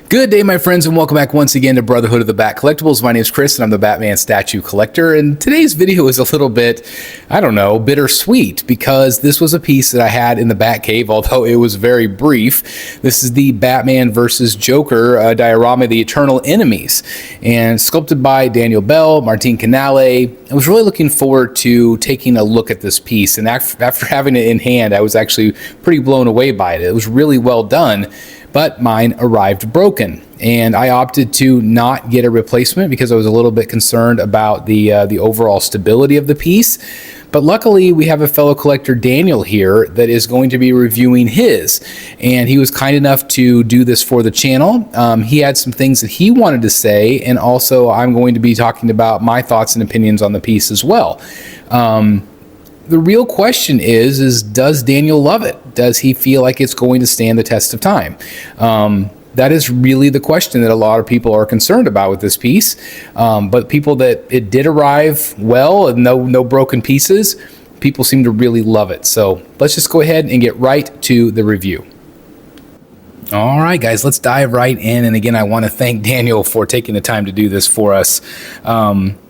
Good day, my friends, and welcome back once again to Brotherhood of the Bat Collectibles. My name is Chris, and I'm the Batman statue collector. And today's video is a little bit, I don't know, bittersweet, because this was a piece that I had in the Bat Cave, although it was very brief. This is the Batman versus Joker diorama, The Eternal Enemies, and sculpted by Daniel Bell, Martin Canale. I was really looking forward to taking a look at this piece, and after having it in hand, I was actually pretty blown away by it. It was really well done. But mine arrived broken, and I opted to not get a replacement because I was a little bit concerned about the overall stability of the piece. But luckily, we have a fellow collector, Daniel, here that is going to be reviewing his, and he was kind enough to do this for the channel. He had some things that he wanted to say, and also I'm going to be talking about my thoughts and opinions on the piece as well. The real question is does Daniel love it? Does he feel like it's going to stand the test of time? That is really the question that a lot of people are concerned about with this piece. But people that it did arrive well and no broken pieces, people seem to really love it. So let's just go ahead and get right to the review. All right, guys, let's dive right in. And again, I want to thank Daniel for taking the time to do this for us.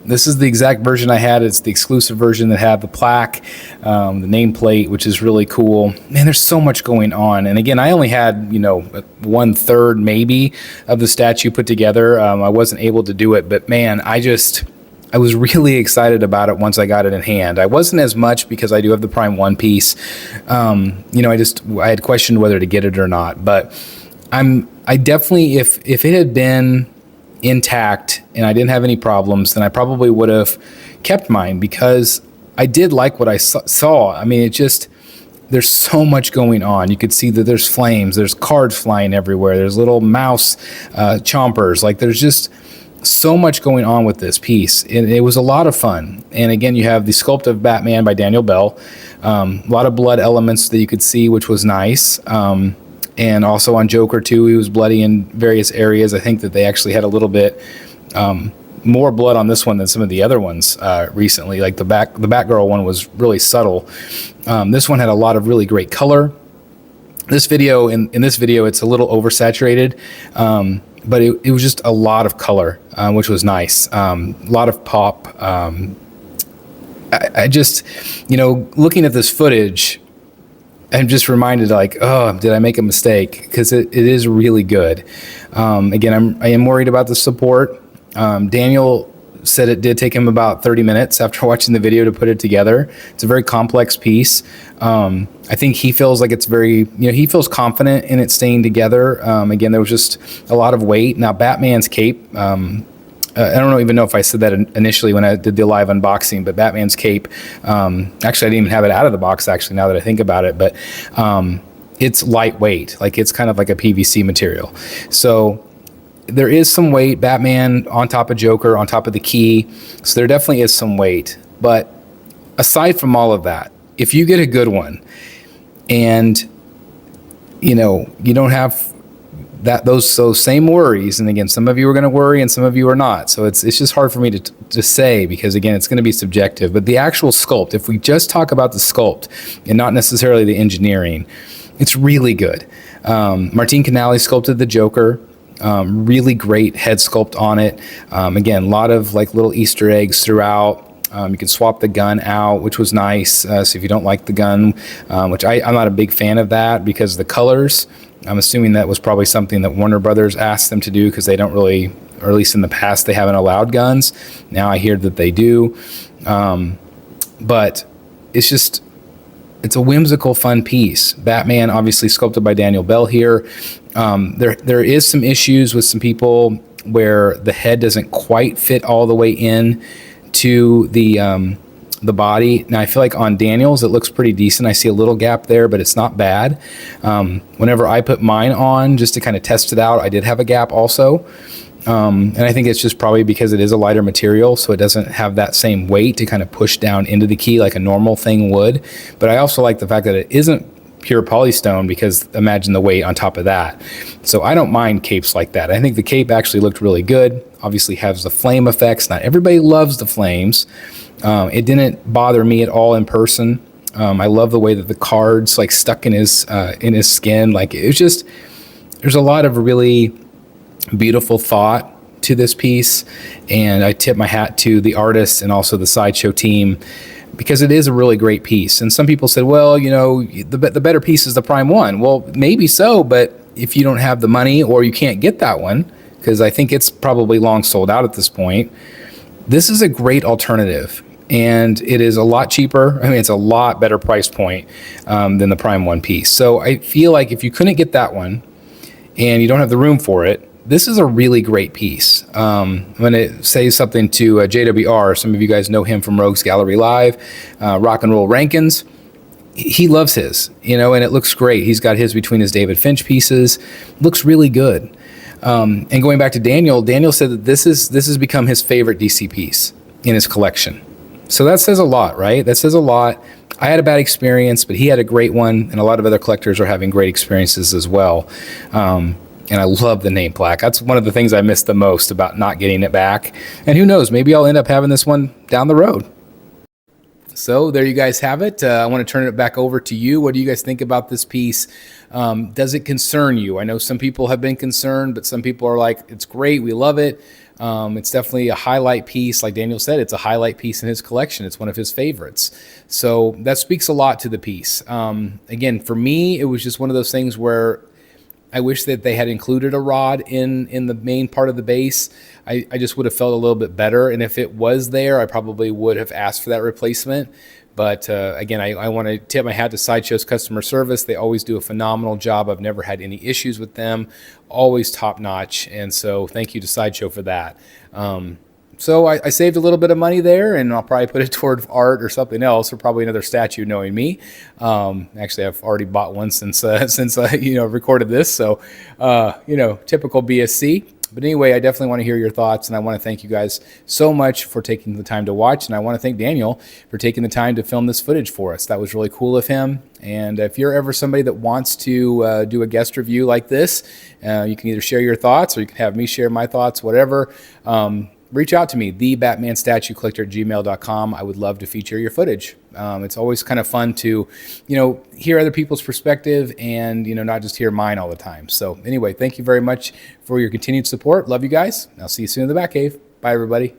This is the exact version I had. It's the exclusive version that had the plaque, the nameplate, which is really cool. Man, there's so much going on. And again, I only had, 1/3 maybe of the statue put together. I wasn't able to do it, but man, I was really excited about it once I got it in hand. I wasn't as much because I do have the Prime 1 piece. I had questioned whether to get it or not, but I definitely, if it had been intact and I didn't have any problems, then I probably would have kept mine because I did like what I saw. I mean, there's so much going on. You could see that there's flames, there's cards flying everywhere, there's little mouse chompers. Like, there's just so much going on with this piece, and it was a lot of fun. And again, you have the sculpt of Batman by Daniel Bell, a lot of blood elements that you could see, which was nice. And also on Joker too, he was bloody in various areas. I think that they actually had a little bit more blood on this one than some of the other ones recently. Like the Batgirl one was really subtle. This one had a lot of really great color. This video, in this video, it's a little oversaturated. But it was just a lot of color, which was nice. A lot of pop. I just, looking at this footage, I'm just reminded, like, oh, did I make a mistake? Because it is really good. Again, I am worried about the support. Daniel said it did take him about 30 minutes after watching the video to put it together. It's a very complex piece. I think he feels like it's very, he feels confident in it staying together. Again, there was just a lot of weight. Now, Batman's cape, I don't even know if I said that initially when I did the live unboxing, but Batman's cape, actually, I didn't even have it out of the box, actually, now that I think about it, but it's lightweight. Like, it's kind of like a PVC material. So there is some weight. Batman on top of Joker, on top of the key. So there definitely is some weight. But aside from all of that, if you get a good one and, you don't have those same worries, and again, some of you are going to worry and some of you are not. So it's just hard for me to say because, again, it's going to be subjective. But the actual sculpt, if we just talk about the sculpt and not necessarily the engineering, it's really good. Martin Canale sculpted the Joker. Really great head sculpt on it. Again, a lot of like little Easter eggs throughout. You can swap the gun out, which was nice. So if you don't like the gun, which I'm not a big fan of that because the colors, I'm assuming that was probably something that Warner Brothers asked them to do because they don't really, or at least in the past, they haven't allowed guns. Now I hear that they do. But it's a whimsical, fun piece. Batman, obviously sculpted by Daniel Bell here. There is some issues with some people where the head doesn't quite fit all the way in to the body. Now, I feel like on Daniel's, it looks pretty decent. I see a little gap there, but it's not bad. Whenever I put mine on, just to kind of test it out, I did have a gap also. And I think it's just probably because it is a lighter material, so it doesn't have that same weight to kind of push down into the key like a normal thing would. But I also like the fact that it isn't pure polystone because imagine the weight on top of that. So I don't mind capes like that. I think the cape actually looked really good. Obviously has the flame effects. Not everybody loves the flames. It didn't bother me at all in person. I love the way that the cards like stuck in his skin. Like, it was just, there's a lot of really Beautiful thought to this piece, and I tip my hat to the artists and also the Sideshow team, because it is a really great piece. And some people said, well, you know, the better piece is the Prime One. Well, maybe so, but if you don't have the money or you can't get that one, because I think it's probably long sold out at this point, this is a great alternative. And it is a lot cheaper. I mean, it's a lot better price point than the Prime One piece. So I feel like if you couldn't get that one and you don't have the room for it, this is a really great piece. I'm going to say something to JWR. Some of you guys know him from Rogues Gallery Live, Rock and Roll Rankins. He loves his, you know, and it looks great. He's got his between his David Finch pieces. Looks really good. And going back to Daniel, Daniel said that this has become his favorite DC piece in his collection. So that says a lot, right? That says a lot. I had a bad experience, but he had a great one, and a lot of other collectors are having great experiences as well. And I love the name plaque. That's one of the things I miss the most about not getting it back. And who knows, maybe I'll end up having this one down the road. So there you guys have it. I want to turn it back over to you. What do you guys think about this piece? Does it concern you? I know some people have been concerned, but some people are like, it's great, we love it. It's definitely a highlight piece. Like Daniel said, it's a highlight piece in his collection. It's one of his favorites. So that speaks a lot to the piece. Again, for me, it was just one of those things where I wish that they had included a rod in the main part of the base. I just would have felt a little bit better. And if it was there, I probably would have asked for that replacement. But again, I want to tip my hat to Sideshow's customer service. They always do a phenomenal job. I've never had any issues with them. Always top notch. And so thank you to Sideshow for that. So I saved a little bit of money there, and I'll probably put it toward art or something else, or probably another statue, knowing me. Actually, I've already bought one since I recorded this. So typical BSC. But anyway, I definitely want to hear your thoughts, and I want to thank you guys so much for taking the time to watch, and I want to thank Daniel for taking the time to film this footage for us. That was really cool of him. And if you're ever somebody that wants to do a guest review like this, you can either share your thoughts, or you can have me share my thoughts, whatever. Reach out to me, thebatmanstatuecollector@gmail.com. I would love to feature your footage. It's always kind of fun to, hear other people's perspective and, not just hear mine all the time. So anyway, thank you very much for your continued support. Love you guys. I'll see you soon in the Batcave. Bye, everybody.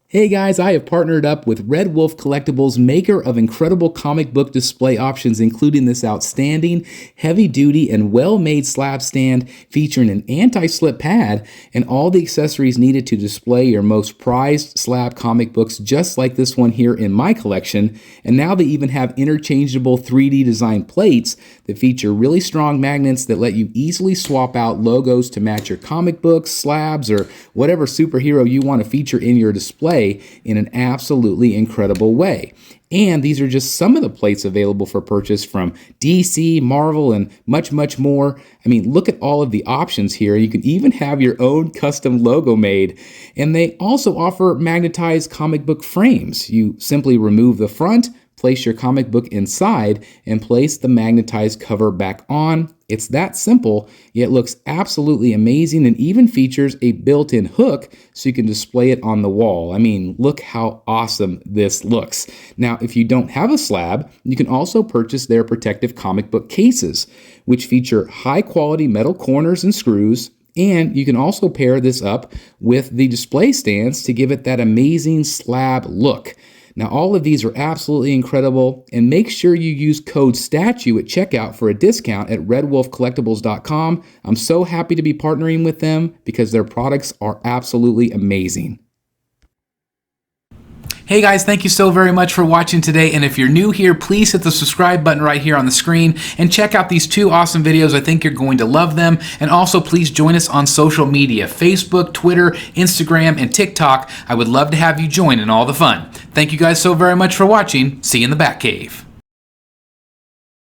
Hey guys, I have partnered up with Red Wolf Collectibles, maker of incredible comic book display options, including this outstanding, heavy-duty, and well-made slab stand featuring an anti-slip pad and all the accessories needed to display your most prized slab comic books, just like this one here in my collection. And now they even have interchangeable 3D design plates that feature really strong magnets that let you easily swap out logos to match your comic books, slabs, or whatever superhero you want to feature in your display in an absolutely incredible way. And these are just some of the plates available for purchase from DC, Marvel, and much, much more. I mean, look at all of the options here. You can even have your own custom logo made. And they also offer magnetized comic book frames. You simply remove the front, place your comic book inside, and place the magnetized cover back on. It's that simple, yet looks absolutely amazing, and even features a built-in hook so you can display it on the wall. I mean, look how awesome this looks. Now, if you don't have a slab, you can also purchase their protective comic book cases, which feature high-quality metal corners and screws. And you can also pair this up with the display stands to give it that amazing slab look. Now, all of these are absolutely incredible, and make sure you use code STATUE at checkout for a discount at redwolfcollectibles.com. I'm so happy to be partnering with them because their products are absolutely amazing. Hey guys, thank you so very much for watching today, and if you're new here, please hit the subscribe button right here on the screen and check out these two awesome videos. I think you're going to love them. And also please join us on social media, Facebook, Twitter, Instagram, and TikTok. I would love to have you join in all the fun. Thank you guys so very much for watching. See you in the Batcave.